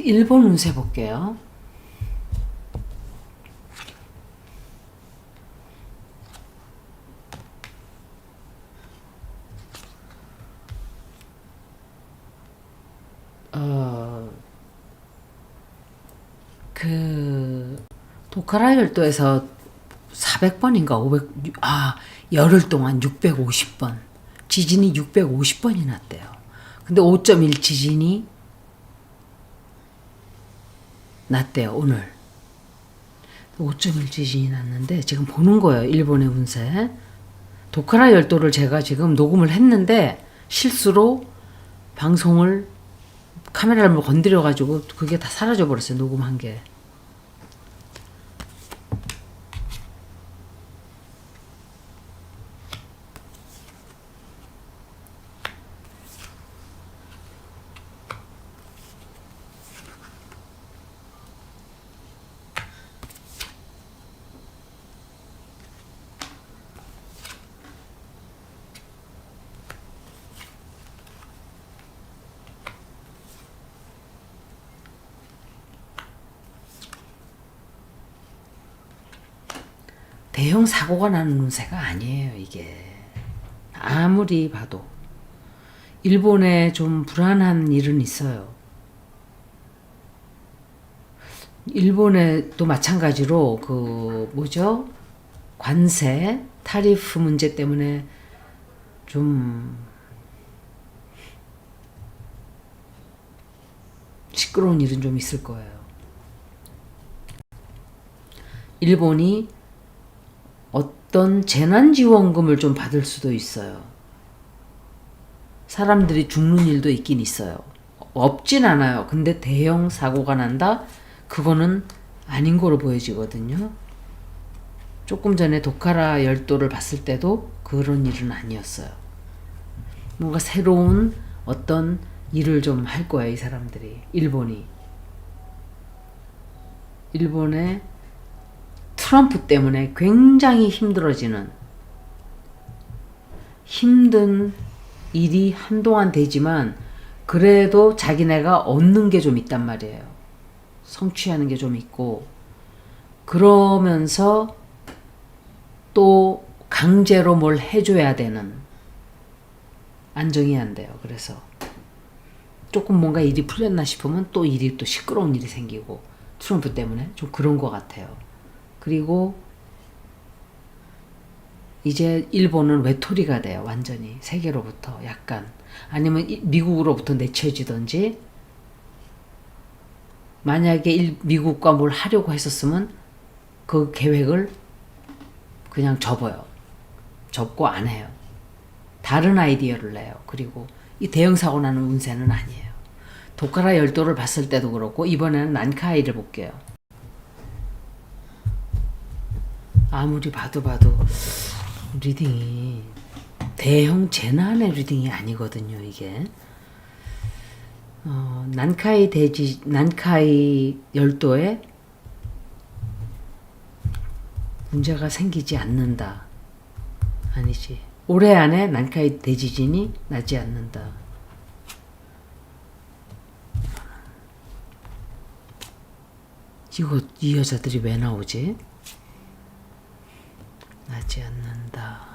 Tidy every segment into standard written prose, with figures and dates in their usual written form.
일본 운세 볼게요. 도카라 열도에서 400번인가 열흘 동안 650번 지진이 650번이 났대요. 근데 5.1 지진이 났대요. 오늘 5.1 지진이 났는데 지금 보는 거예요. 일본의 운세. 도카라 열도를 제가 지금 녹음을 했는데 실수로 방송을 카메라를 건드려 가지고 그게 다 사라져 버렸어요. 녹음한 게. 대형 사고가 나는 운세가 아니에요, 이게. 아무리 봐도. 일본에 좀 불안한 일은 있어요. 일본에도 마찬가지로 관세, 타리프 문제 때문에 좀 시끄러운 일은 좀 있을 거예요. 일본이 어떤 재난지원금을 좀 받을 수도 있어요. 사람들이 죽는 일도 있긴 있어요. 없진 않아요. 근데 대형 사고가 난다? 그거는 아닌 거로 보여지거든요. 조금 전에 도카라 열도를 봤을 때도 그런 일은 아니었어요. 뭔가 새로운 어떤 일을 좀 할 거예요, 이 사람들이. 일본의 트럼프 때문에 굉장히 힘든 일이 한동안 되지만 그래도 자기네가 얻는 게 좀 있단 말이에요. 성취하는 게 좀 있고 그러면서 또 강제로 뭘 해줘야 되는 안정이 안 돼요. 그래서 조금 뭔가 일이 풀렸나 싶으면 또 일이 또 시끄러운 일이 생기고 트럼프 때문에 좀 그런 것 같아요. 그리고 이제 일본은 외톨이가 돼요. 완전히 세계로부터 약간 아니면 미국으로부터 내쳐지든지 만약에 미국과 뭘 하려고 했었으면 그 계획을 그냥 접고 안 해요. 다른 아이디어를 내요. 그리고 이 대형 사고 나는 운세는 아니에요. 도카라 열도를 봤을 때도 그렇고 이번에는 난카이를 볼게요. 아무리 봐도 리딩이 대형 재난의 리딩이 아니거든요, 이게. 난카이 열도에 문제가 생기지 않는다. 아니지. 올해 안에 난카이 대지진이 나지 않는다. 이 여자들이 왜 나오지? 나지 않는다.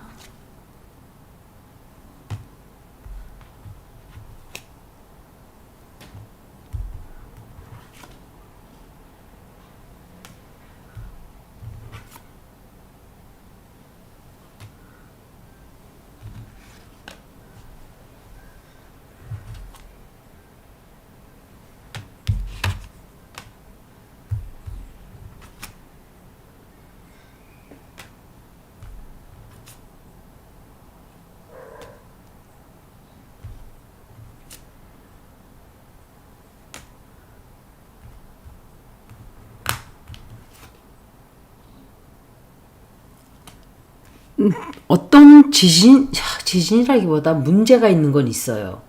어떤 지진이라기보다 문제가 있는 건 있어요.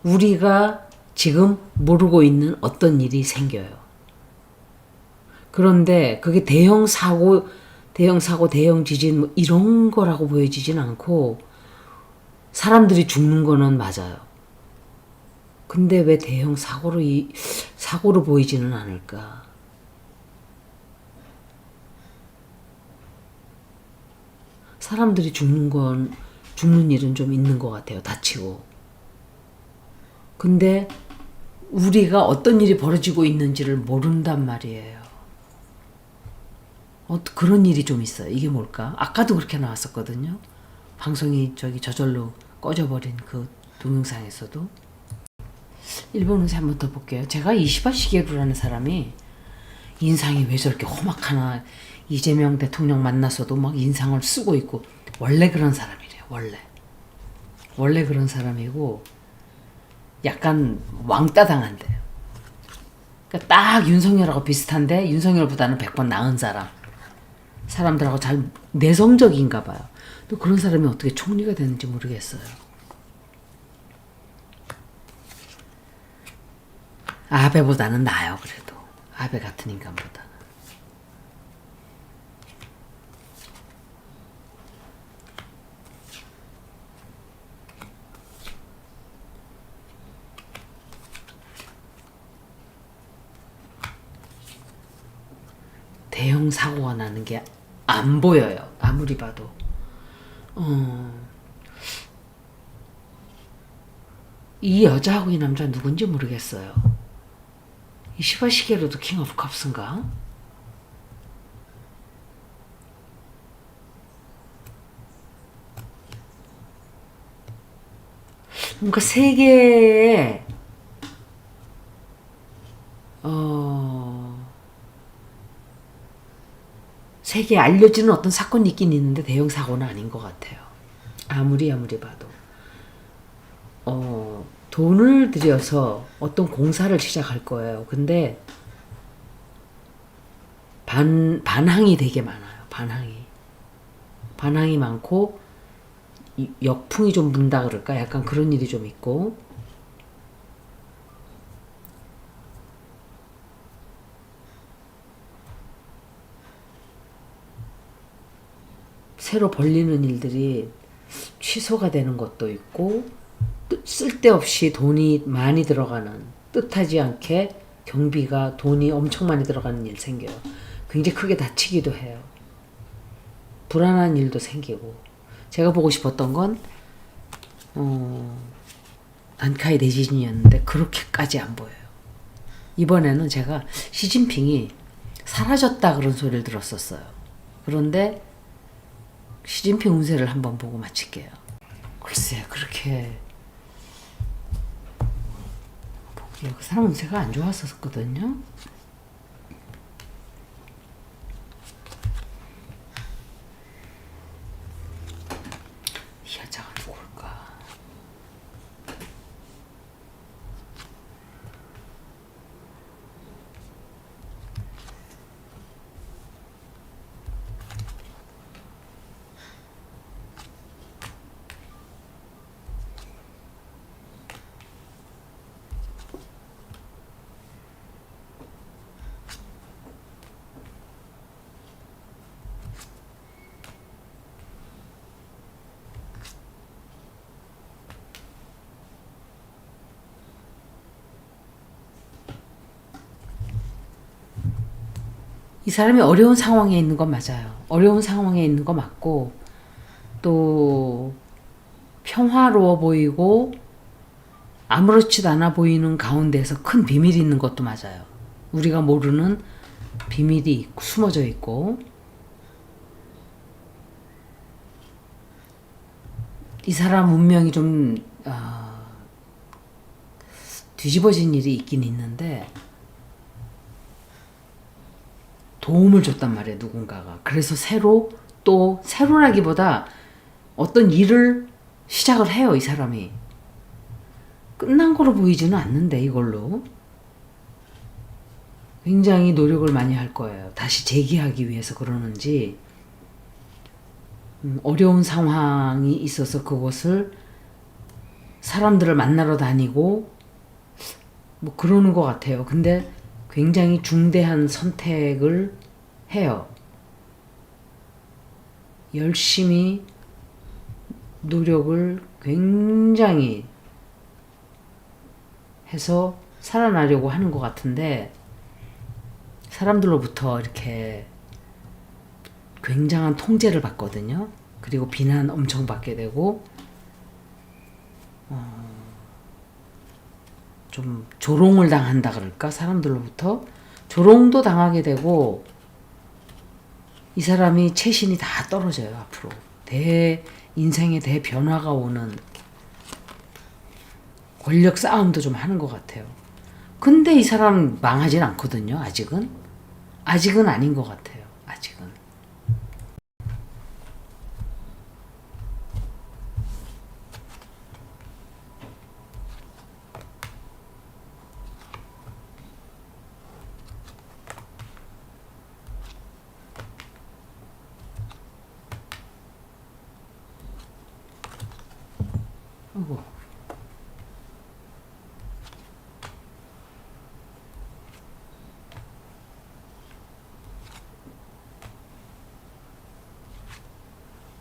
우리가 지금 모르고 있는 어떤 일이 생겨요. 그런데 그게 대형 사고, 대형 지진 이런 거라고 보여지진 않고 사람들이 죽는 거는 맞아요. 근데 왜 대형 사고로 사고로 보이지는 않을까. 사람들이 죽는 일은 좀 있는 것 같아요. 다치고. 근데 우리가 어떤 일이 벌어지고 있는지를 모른단 말이에요. 그런 일이 좀 있어요. 이게 뭘까? 아까도 그렇게 나왔었거든요. 방송이 저절로 꺼져버린 그 동영상에서도. 일본 의사 한번 더 볼게요. 제가 이시바 시게루라는 사람이 인상이 왜 저렇게 험악하나, 이재명 대통령 만나서도 막 인상을 쓰고 있고, 원래 그런 사람이래요. 원래 그런 사람이고 약간 왕따 당한대요. 그러니까 딱 윤석열하고 비슷한데 윤석열보다는 100번 나은 사람들하고 잘 내성적인가 봐요. 또 그런 사람이 어떻게 총리가 되는지 모르겠어요. 아베보다는 나아요. 그래도 아베 같은 인간보다는. 대형 사고가 나는 게 안 보여요. 아무리 봐도. 이 여자하고 이 남자 누군지 모르겠어요. 이 시바시게로도 킹 오브 컵스인가? 뭔가 세계에 세계에 알려지는 어떤 사건이 있긴 있는데 대형 사고는 아닌 것 같아요. 아무리 봐도. 돈을 들여서 어떤 공사를 시작할 거예요. 근데 반항이 되게 많아요. 반항이 많고 역풍이 좀 분다 그럴까? 약간 그런 일이 좀 있고, 새로 벌리는 일들이 취소가 되는 것도 있고, 쓸데없이 돈이 많이 들어가는, 뜻하지 않게 경비가 돈이 엄청 많이 들어가는 일 생겨요. 굉장히 크게 다치기도 해요. 불안한 일도 생기고. 제가 보고 싶었던 건 난카이 대지진이었는데 그렇게까지 안 보여요. 이번에는 제가 시진핑이 사라졌다 그런 소리를 들었었어요. 그런데 시진핑 운세를 한번 보고 마칠게요. 글쎄, 그렇게 그 사람 운세가 안 좋았었거든요. 이 여자가 누굴까? 이 사람이 어려운 상황에 있는 건 맞아요. 어려운 상황에 있는 거 맞고, 또 평화로워 보이고 아무렇지도 않아 보이는 가운데서 큰 비밀이 있는 것도 맞아요. 우리가 모르는 비밀이 숨어져 있고, 이 사람 운명이 좀 뒤집어진 일이 있긴 있는데 도움을 줬단 말이에요, 누군가가. 그래서 새로라기보다 어떤 일을 시작을 해요, 이 사람이. 끝난 거로 보이지는 않는데, 이걸로. 굉장히 노력을 많이 할 거예요. 다시 재기하기 위해서 그러는지. 어려운 상황이 있어서 그곳을 사람들을 만나러 다니고, 뭐 그러는 것 같아요. 근데 굉장히 중대한 선택을 해요. 열심히 노력을 굉장히 해서 살아나려고 하는 것 같은데 사람들로부터 이렇게 굉장한 통제를 받거든요. 그리고 비난 엄청 받게 되고 좀 조롱을 당한다 그럴까? 사람들로부터 조롱도 당하게 되고 이 사람이 체신이 다 떨어져요. 앞으로 인생에 대변화가 오는 권력 싸움도 좀 하는 것 같아요. 근데 이 사람 망하진 않거든요. 아직은 아닌 것 같아요. 아직은. 아이고.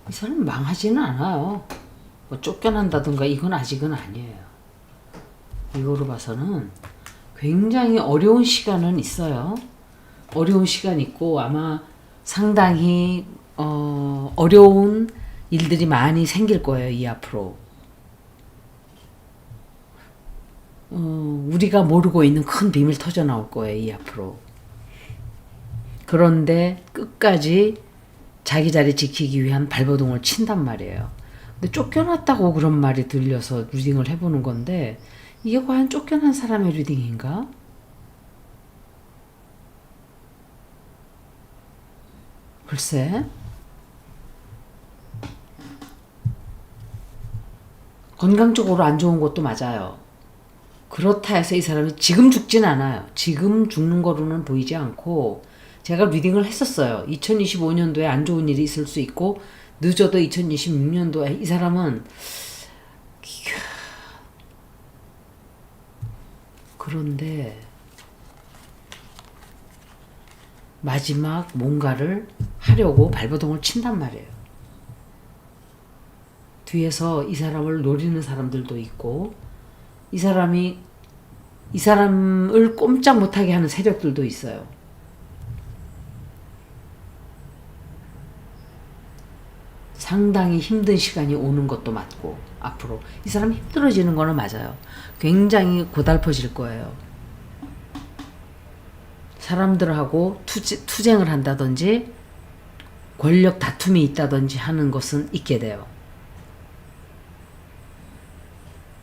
이 사람 망하지는 않아요. 뭐 쫓겨난다든가 이건 아직은 아니에요. 이거로 봐서는 굉장히 어려운 시간은 있어요. 어려운 시간 있고 아마 상당히 어려운 일들이 많이 생길 거예요. 이 앞으로. 우리가 모르고 있는 큰 비밀 터져 나올 거예요. 이 앞으로. 그런데 끝까지 자기 자리 지키기 위한 발버둥을 친단 말이에요. 근데 쫓겨났다고 그런 말이 들려서 리딩을 해보는 건데 이게 과연 쫓겨난 사람의 리딩인가? 글쎄. 건강적으로 안 좋은 것도 맞아요. 그렇다 해서 이 사람이 지금 죽진 않아요. 지금 죽는 거로는 보이지 않고 제가 리딩을 했었어요. 2025년도에 안 좋은 일이 있을 수 있고 늦어도 2026년도에 이 사람은 그런데 마지막 뭔가를 하려고 발버둥을 친단 말이에요. 뒤에서 이 사람을 노리는 사람들도 있고 이 사람을 꼼짝 못하게 하는 세력들도 있어요. 상당히 힘든 시간이 오는 것도 맞고 앞으로 이 사람 힘들어지는 거는 맞아요. 굉장히 고달퍼질 거예요. 사람들하고 투쟁을 한다든지 권력 다툼이 있다든지 하는 것은 있게 돼요.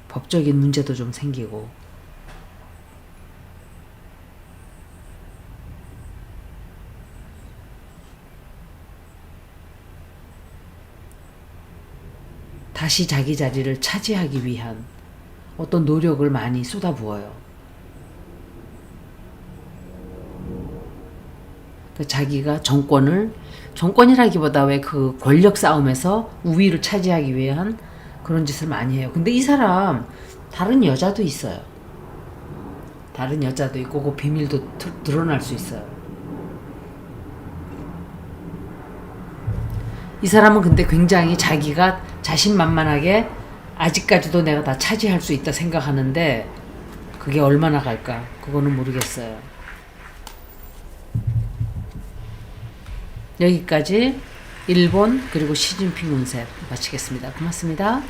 법적인 문제도 좀 생기고 다시 자기 자리를 차지하기 위한 어떤 노력을 많이 쏟아부어요. 자기가 정권이라기보다 왜 그 권력 싸움에서 우위를 차지하기 위한 그런 짓을 많이 해요. 근데 이 사람 다른 여자도 있어요. 다른 여자도 있고 그 비밀도 드러날 수 있어요. 이 사람은 근데 굉장히 자기가 자신만만하게 아직까지도 내가 다 차지할 수 있다 생각하는데 그게 얼마나 갈까? 그거는 모르겠어요. 여기까지 일본 그리고 시진핑 운세 마치겠습니다. 고맙습니다.